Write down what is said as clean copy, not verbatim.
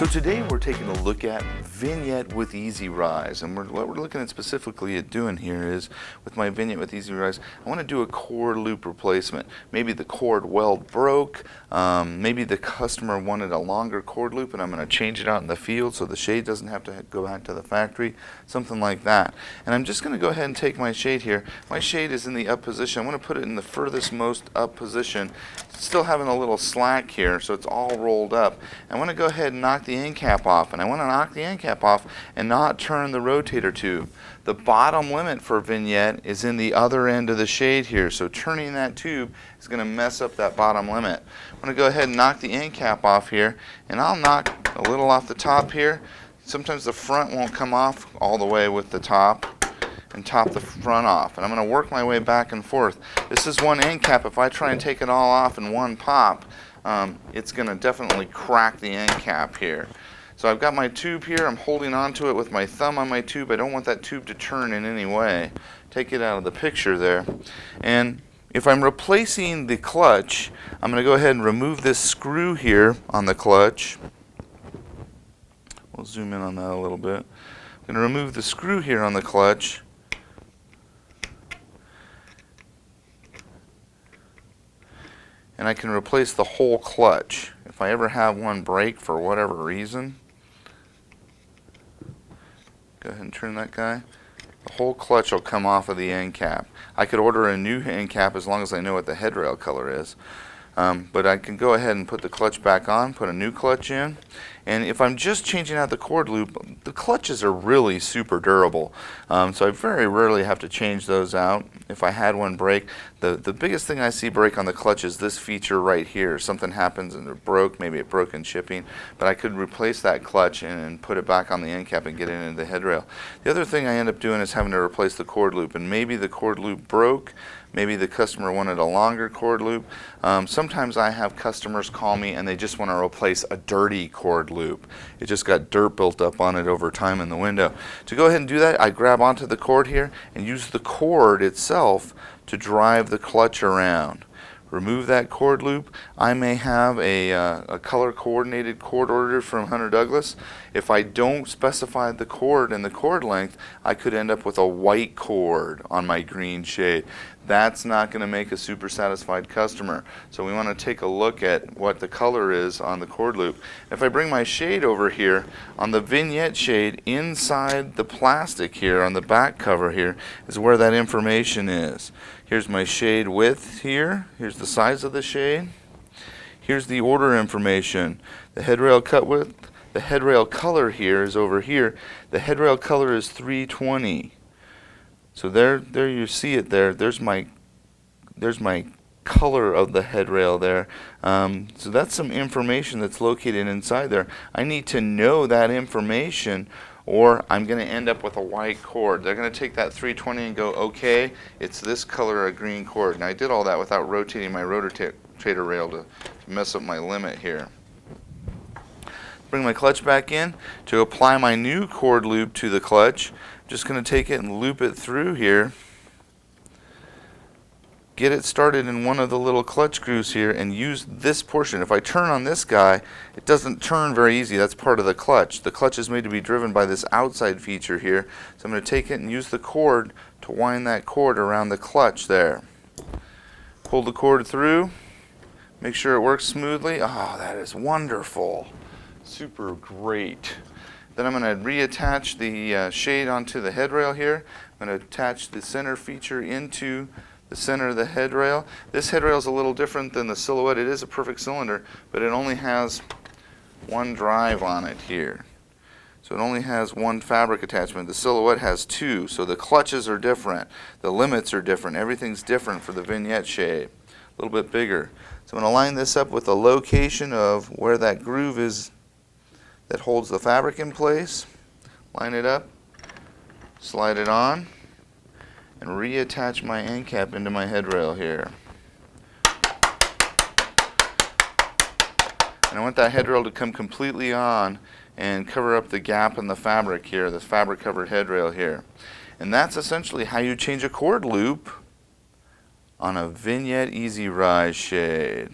So today we're taking a look at Vignette with EasyRise, and what we're looking at specifically at doing here is with my Vignette with EasyRise, I want to do a cord loop replacement. Maybe the cord weld broke, maybe the customer wanted a longer cord loop and I'm going to change it out in the field so the shade doesn't have to go back to the factory, something like that. And I'm just going to go ahead and take my shade here. My shade is in the up position. I want to put it in the furthest most up position. It's still having a little slack here, so it's all rolled up. I want to go ahead and knock the end cap off, and I want to knock the end cap off and not turn the rotator tube. The bottom limit for Vignette is in the other end of the shade here, so turning that tube is going to mess up that bottom limit. I'm going to go ahead and knock the end cap off here, and I'll knock a little off the top here. Sometimes the front won't come off all the way with the top, and top the front off, and I'm going to work my way back and forth. This is one end cap. If I try and take it all off in one pop, it's going to definitely crack the end cap here. So I've got my tube here. I'm holding onto it with my thumb on my tube. I don't want that tube to turn in any way. Take it out of the picture there. And if I'm replacing the clutch, I'm going to go ahead and remove this screw here on the clutch. We'll zoom in on that a little bit. I'm going to remove the screw here on the clutch. And I can replace the whole clutch. If I ever have one break for whatever reason, go ahead and turn that guy. The whole clutch will come off of the end cap. I could order a new end cap as long as I know what the headrail color is. But I can go ahead and put the clutch back on, put a new clutch in. And if I'm just changing out the cord loop, the clutches are really super durable. So I very rarely have to change those out. If I had one break, the biggest thing I see break on the clutch is this feature right here. Something happens and it broke, maybe it broke in shipping, but I could replace that clutch and put it back on the end cap and get it into the headrail. The other thing I end up doing is having to replace the cord loop, and maybe the cord loop broke. Maybe the customer wanted a longer cord loop. Sometimes I have customers call me and they just want to replace a dirty cord loop. It just got dirt built up on it over time in the window. To go ahead and do that, I grab onto the cord here and use the cord itself to drive the clutch around. Remove that cord loop. I may have a color coordinated cord ordered from Hunter Douglas. If I don't specify the cord and the cord length, I could end up with a white cord on my green shade. That's not going to make a super satisfied customer. So we want to take a look at what the color is on the cord loop. If I bring my shade over here, on the Vignette shade, inside the plastic here, on the back cover here, is where that information is. Here's my shade width here. Here's the size of the shade. Here's the order information. The headrail cut width. The headrail color here is over here. The headrail color is 320. So there you see it there. There's my color of the headrail there. So that's some information that's located inside there. I need to know that information, or I'm going to end up with a white cord. They're going to take that 320 and go, okay, it's this color of green cord. And I did all that without rotating my rotator rail to mess up my limit here. Bring my clutch back in. To apply my new cord loop to the clutch, I'm just going to take it and loop it through here. Get it started in one of the little clutch grooves here and use this portion. If I turn on this guy, it doesn't turn very easy. That's part of the clutch. The clutch is made to be driven by this outside feature here. So I'm going to take it and use the cord to wind that cord around the clutch there. Pull the cord through. Make sure it works smoothly. Oh, that is wonderful. Super great. Then I'm going to reattach the shade onto the headrail here. I'm going to attach the center feature into the center of the headrail. This headrail is a little different than the Silhouette. It is a perfect cylinder, but it only has one drive on it here. So it only has one fabric attachment. The Silhouette has two, so the clutches are different. The limits are different. Everything's different for the Vignette shade. A little bit bigger. So I'm going to line this up with the location of where that groove is that holds the fabric in place. Line it up, slide it on, and reattach my end cap into my headrail here. And I want that headrail to come completely on and cover up the gap in the fabric here, the fabric covered headrail here. And that's essentially how you change a cord loop on a Vignette EasyRise shade.